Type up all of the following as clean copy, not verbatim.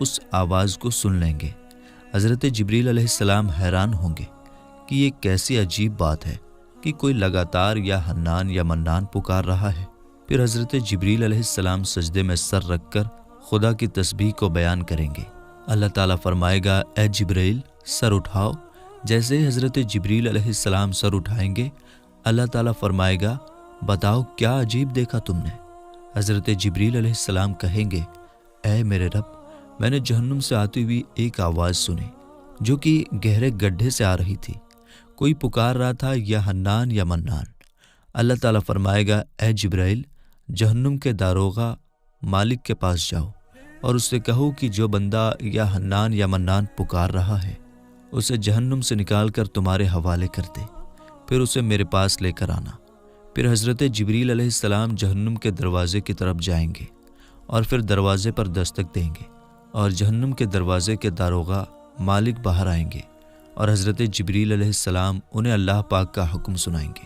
اس آواز کو سن لیں گے۔ حضرت جبریل علیہ السلام حیران ہوں گے کہ یہ کیسی عجیب بات ہے کہ کوئی لگاتار یا حنان یا منان پکار رہا ہے۔ پھر حضرت جبریل علیہ السلام سجدے میں سر رکھ کر خدا کی تسبیح کو بیان کریں گے۔ اللہ تعالیٰ فرمائے گا، اے جبریل سر اٹھاؤ۔ جیسے ہی حضرت جبریل علیہ السلام سر اٹھائیں گے، اللہ تعالیٰ فرمائے گا، بتاؤ کیا عجیب دیکھا تم نے؟ حضرت جبریل علیہ السلام کہیں گے، اے میرے رب، میں نے جہنم سے آتی ہوئی ایک آواز سنی جو کہ گہرے گڈھے سے آ رہی تھی۔ کوئی پکار رہا تھا یا حنان یا منان۔ اللہ تعالیٰ فرمائے گا، اے جبرائیل جہنم کے داروغہ مالک کے پاس جاؤ اور اس سے کہو کہ جو بندہ یا حنان یا منان پکار رہا ہے اسے جہنم سے نکال کر تمہارے حوالے کر دے، پھر اسے میرے پاس لے کر آنا۔ پھر حضرت جبریل علیہ السلام جہنم کے دروازے کی طرف جائیں گے اور پھر دروازے پر دستک دیں گے اور جہنم کے دروازے کے داروغہ مالک باہر آئیں گے اور حضرت جبریل علیہ السلام انہیں اللہ پاک کا حکم سنائیں گے۔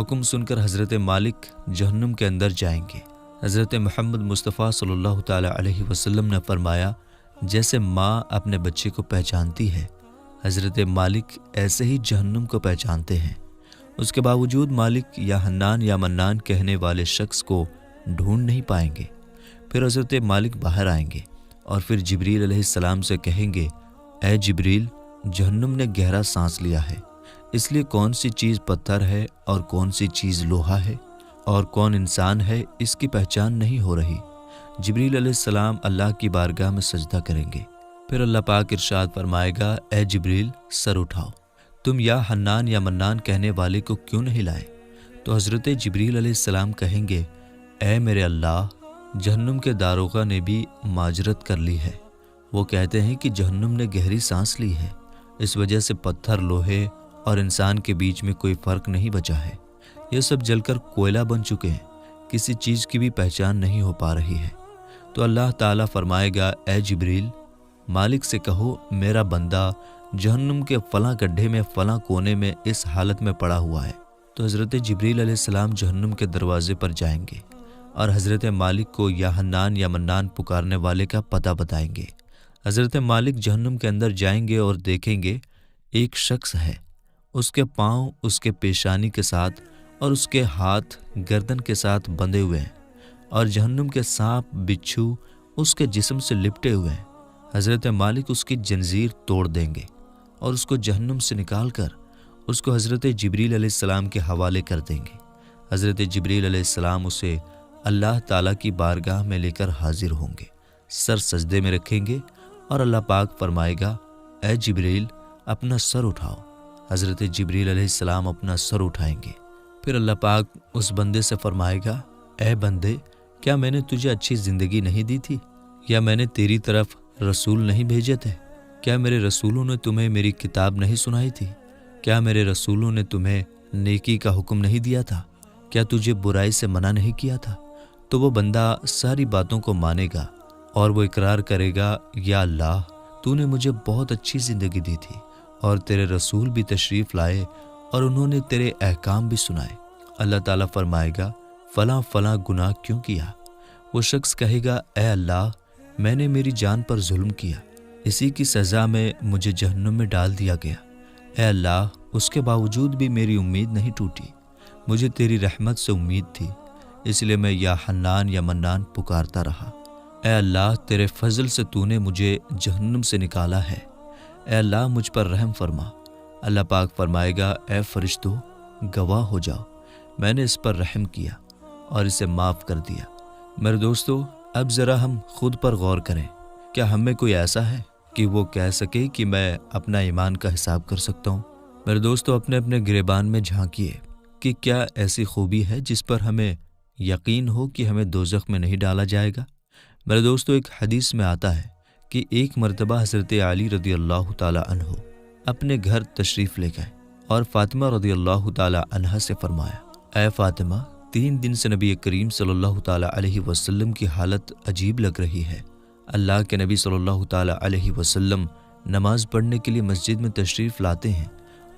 حکم سن کر حضرت مالک جہنم کے اندر جائیں گے۔ حضرت محمد مصطفیٰ صلی اللہ تعالیٰ علیہ وسلم نے فرمایا، جیسے ماں اپنے بچے کو پہچانتی ہے، حضرت مالک ایسے ہی جہنم کو پہچانتے ہیں۔ اس کے باوجود مالک یا حنان یا منان کہنے والے شخص کو ڈھونڈ نہیں پائیں گے۔ پھر حضرت مالک باہر آئیں گے اور پھر جبریل علیہ السلام سے کہیں گے، اے جبریل جہنم نے گہرا سانس لیا ہے، اس لیے کون سی چیز پتھر ہے اور کون سی چیز لوہا ہے اور کون انسان ہے اس کی پہچان نہیں ہو رہی۔ جبریل علیہ السلام اللہ کی بارگاہ میں سجدہ کریں گے۔ پھر اللہ پاک ارشاد فرمائے گا، اے جبریل سر اٹھاؤ، تم یا حنان یا منان کہنے والے کو کیوں نہیں لائے؟ تو حضرت جبریل علیہ السلام کہیں گے، اے میرے اللہ، جہنم کے داروغہ نے بھی معذرت کر لی ہے۔ وہ کہتے ہیں کہ جہنم نے گہری سانس لی ہے، اس وجہ سے پتھر، لوہے اور انسان کے بیچ میں کوئی فرق نہیں بچا ہے، یہ سب جل کر کوئلہ بن چکے ہیں، کسی چیز کی بھی پہچان نہیں ہو پا رہی ہے۔ تو اللہ تعالیٰ فرمائے گا، اے جبریل مالک سے کہو میرا بندہ جہنم کے فلاں گڈھے میں فلاں کونے میں اس حالت میں پڑا ہوا ہے۔ تو حضرت جبریل علیہ السلام جہنم کے دروازے پر جائیں گے اور حضرت مالک کو یا حنان یا منان پکارنے والے کا پتہ بتائیں گے۔ حضرت مالک جہنم کے اندر جائیں گے اور دیکھیں گے ایک شخص ہے، اس کے پاؤں اس کے پیشانی کے ساتھ اور اس کے ہاتھ گردن کے ساتھ بندھے ہوئے ہیں اور جہنم کے سانپ بچھو اس کے جسم سے لپٹے ہوئے ہیں۔ حضرت مالک اس کی جنزیر توڑ دیں گے اور اس کو جہنم سے نکال کر اس کو حضرت جبریل علیہ السلام کے حوالے کر دیں گے۔ حضرت جبریل علیہ السلام اسے اللہ تعالیٰ کی بارگاہ میں لے کر حاضر ہوں گے، سر سجدے میں رکھیں گے اور اللہ پاک فرمائے گا، اے جبریل اپنا سر اٹھاؤ۔ حضرت جبریل علیہ السلام اپنا سر اٹھائیں گے۔ پھر اللہ پاک اس بندے سے فرمائے گا، اے بندے کیا میں نے تجھے اچھی زندگی نہیں دی تھی؟ یا میں نے تیری طرف رسول نہیں بھیجے تھے؟ کیا میرے رسولوں نے تمہیں میری کتاب نہیں سنائی تھی؟ کیا میرے رسولوں نے تمہیں نیکی کا حکم نہیں دیا تھا؟ کیا تجھے برائی سے منع نہیں کیا تھا؟ تو وہ بندہ ساری باتوں کو مانے گا اور وہ اقرار کرے گا، یا اللہ تو نے مجھے بہت اچھی زندگی دی تھی اور تیرے رسول بھی تشریف لائے اور انہوں نے تیرے احکام بھی سنائے۔ اللہ تعالیٰ فرمائے گا، فلاں فلاں گناہ کیوں کیا؟ وہ شخص کہے گا، اے اللہ میں نے میری جان پر ظلم کیا، اسی کی سزا میں مجھے جہنم میں ڈال دیا گیا۔ اے اللہ اس کے باوجود بھی میری امید نہیں ٹوٹی، مجھے تیری رحمت سے امید تھی، اس لیے میں یا حنان یا منان پکارتا رہا۔ اے اللہ تیرے فضل سے تو نے مجھے جہنم سے نکالا ہے، اے اللہ مجھ پر رحم فرما۔ اللہ پاک فرمائے گا، اے فرشتوں گواہ ہو جاؤ، میں نے اس پر رحم کیا اور اسے معاف کر دیا۔ میرے دوستو اب ذرا ہم خود پر غور کریں، کیا ہم میں کوئی ایسا ہے کہ وہ کہہ سکے کہ میں اپنا ایمان کا حساب کر سکتا ہوں؟ میرے دوستو اپنے اپنے گریبان میں جھانکیے کہ کیا ایسی خوبی ہے جس پر ہمیں یقین ہو کہ ہمیں دوزخ میں نہیں ڈالا جائے گا؟ میرے دوستو ایک حدیث میں آتا ہے کہ ایک مرتبہ حضرت علی رضی اللہ تعالی عنہ اپنے گھر تشریف لے گئے اور فاطمہ رضی اللہ تعالی عنہا سے فرمایا، اے فاطمہ 3 دن سے نبی کریم صلی اللہ تعالی علیہ وسلم کی حالت عجیب لگ رہی ہے۔ اللہ کے نبی صلی اللہ تعالی علیہ وسلم نماز پڑھنے کے لیے مسجد میں تشریف لاتے ہیں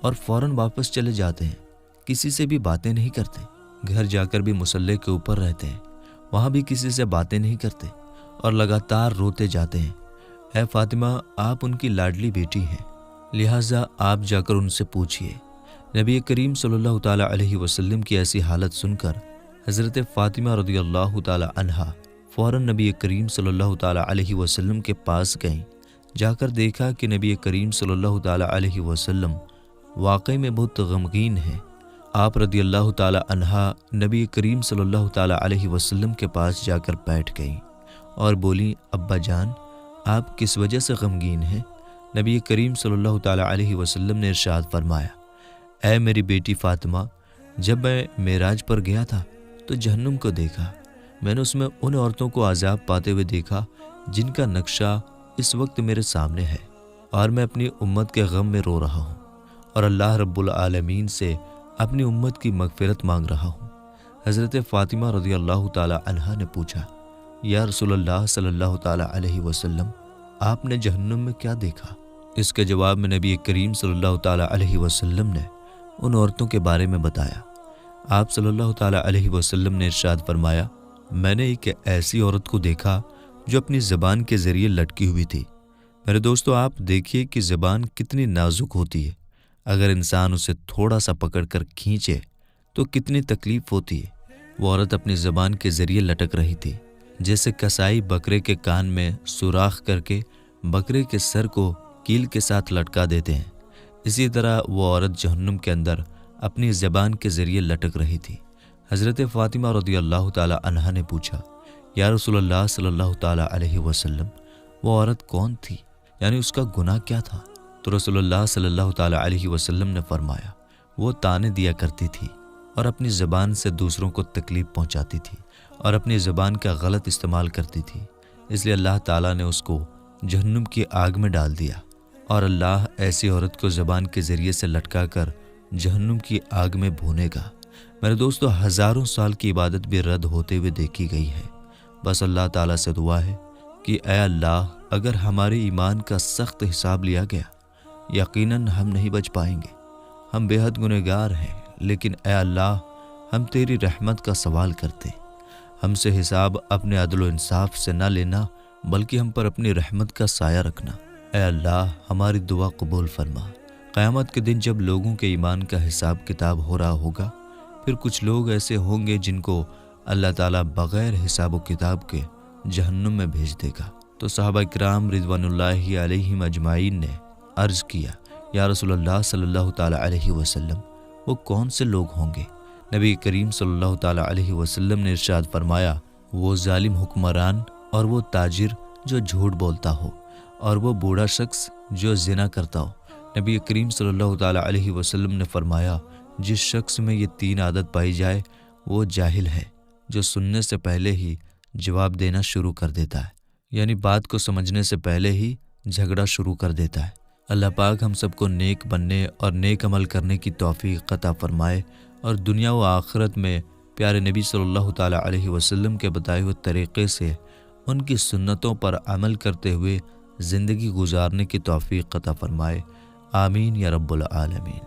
اور فوراً واپس چلے جاتے ہیں، کسی سے بھی باتیں نہیں کرتے، گھر جا کر بھی مصلی کے اوپر رہتے ہیں، وہاں بھی کسی سے باتیں نہیں کرتے اور لگاتار روتے جاتے ہیں۔ اے فاطمہ آپ ان کی لاڈلی بیٹی ہیں، لہٰذا آپ جا کر ان سے پوچھئے۔ نبی کریم صلی اللہ تعالیٰ علیہ وسلم کی ایسی حالت سن کر حضرت فاطمہ رضی اللہ تعالیٰ عنہا فوراً نبی کریم صلی اللہ تعالیٰ علیہ وسلم کے پاس گئیں۔ جا کر دیکھا کہ نبی کریم صلی اللہ تعالیٰ علیہ وسلم واقعی میں بہت غمگین ہیں۔ آپ رضی اللہ تعالیٰ عنہا نبی کریم صلی اللہ تعالیٰ علیہ وسلم کے پاس جا کر بیٹھ گئیں اور بولیں، ابا جان آپ کس وجہ سے غمگین ہیں؟ نبی کریم صلی اللہ تعالیٰ علیہ وسلم نے ارشاد فرمایا، اے میری بیٹی فاطمہ، جب میں معراج پر گیا تھا تو جہنم کو دیکھا۔ میں نے اس میں ان عورتوں کو عذاب پاتے ہوئے دیکھا جن کا نقشہ اس وقت میرے سامنے ہے، اور میں اپنی امت کے غم میں رو رہا ہوں اور اللہ رب العالمین سے اپنی امت کی مغفرت مانگ رہا ہوں۔ حضرت فاطمہ رضی اللہ تعالیٰ عنہا نے پوچھا، یا رسول اللہ صلی اللہ تعالیٰ علیہ وسلم، آپ نے جہنم میں کیا دیکھا؟ اس کے جواب میں نبی کریم صلی اللہ تعالیٰ علیہ وسلم نے ان عورتوں کے بارے میں بتایا۔ آپ صلی اللہ تعالیٰ علیہ وسلم نے ارشاد فرمایا، میں نے ایک ایسی عورت کو دیکھا جو اپنی زبان کے ذریعے لٹکی ہوئی تھی۔ میرے دوستو، آپ دیکھیے کہ زبان کتنی نازک ہوتی ہے، اگر انسان اسے تھوڑا سا پکڑ کر کھینچے تو کتنی تکلیف ہوتی ہے۔ وہ عورت اپنی زبان کے ذریعے لٹک رہی تھی، جیسے کسائی بکرے کے کان میں سوراخ کر کے بکرے کے سر کو کیل کے ساتھ لٹکا دیتے ہیں، اسی طرح وہ عورت جہنم کے اندر اپنی زبان کے ذریعے لٹک رہی تھی۔ حضرت فاطمہ رضی اللہ تعالیٰ عنہا نے پوچھا، یا رسول اللہ صلی اللہ تعالیٰ علیہ وسلم، وہ عورت کون تھی؟ یعنی اس کا گناہ کیا تھا؟ تو رسول اللہ صلی اللہ تعالیٰ علیہ وسلم نے فرمایا، وہ طعنے دیا کرتی تھی اور اپنی زبان سے دوسروں کو تکلیف پہنچاتی تھی اور اپنی زبان کا غلط استعمال کرتی تھی، اس لیے اللہ تعالیٰ نے اس کو جہنم کی آگ میں ڈال دیا، اور اللہ ایسی عورت کو زبان کے ذریعے سے لٹکا کر جہنم کی آگ میں بھونے گا۔ میرے دوستو، ہزاروں سال کی عبادت بھی رد ہوتے ہوئے دیکھی گئی ہے۔ بس اللہ تعالیٰ سے دعا ہے کہ اے اللہ، اگر ہمارے ایمان کا سخت حساب لیا گیا، یقیناً ہم نہیں بچ پائیں گے۔ ہم بے حد گنہگار ہیں، لیکن اے اللہ، ہم تیری رحمت کا سوال کرتے، ہم سے حساب اپنے عدل و انصاف سے نہ لینا، بلکہ ہم پر اپنی رحمت کا سایہ رکھنا۔ اے اللہ، ہماری دعا قبول فرما۔ قیامت کے دن جب لوگوں کے ایمان کا حساب کتاب ہو رہا ہوگا، پھر کچھ لوگ ایسے ہوں گے جن کو اللہ تعالیٰ بغیر حساب و کتاب کے جہنم میں بھیج دے گا۔ تو صحابہ کرام رضوان اللہ علیہم اجمعین نے عرض کیا، یا رسول اللہ صلی اللہ تعالیٰ علیہ وسلم، وہ کون سے لوگ ہوں گے؟ نبی کریم صلی اللہ تعالیٰ علیہ وسلم نے ارشاد فرمایا، وہ ظالم حکمران اور وہ تاجر جو جھوٹ بولتا ہو اور وہ بوڑھا شخص جو زنا کرتا ہو۔ نبی کریم صلی اللہ تعالیٰ علیہ وسلم نے فرمایا، جس شخص میں یہ تین عادت پائی جائے وہ جاہل ہے، جو سننے سے پہلے ہی جواب دینا شروع کر دیتا ہے، یعنی بات کو سمجھنے سے پہلے ہی جھگڑا شروع کر دیتا ہے۔ اللہ پاک ہم سب کو نیک بننے اور نیک عمل کرنے کی توفیق عطا فرمائے، اور دنیا و آخرت میں پیارے نبی صلی اللہ تعالیٰ علیہ وسلم کے بتائے ہوئے طریقے سے ان کی سنتوں پر عمل کرتے ہوئے زندگی گزارنے کی توفیق عطا فرمائے۔ آمین یا رب العالمین۔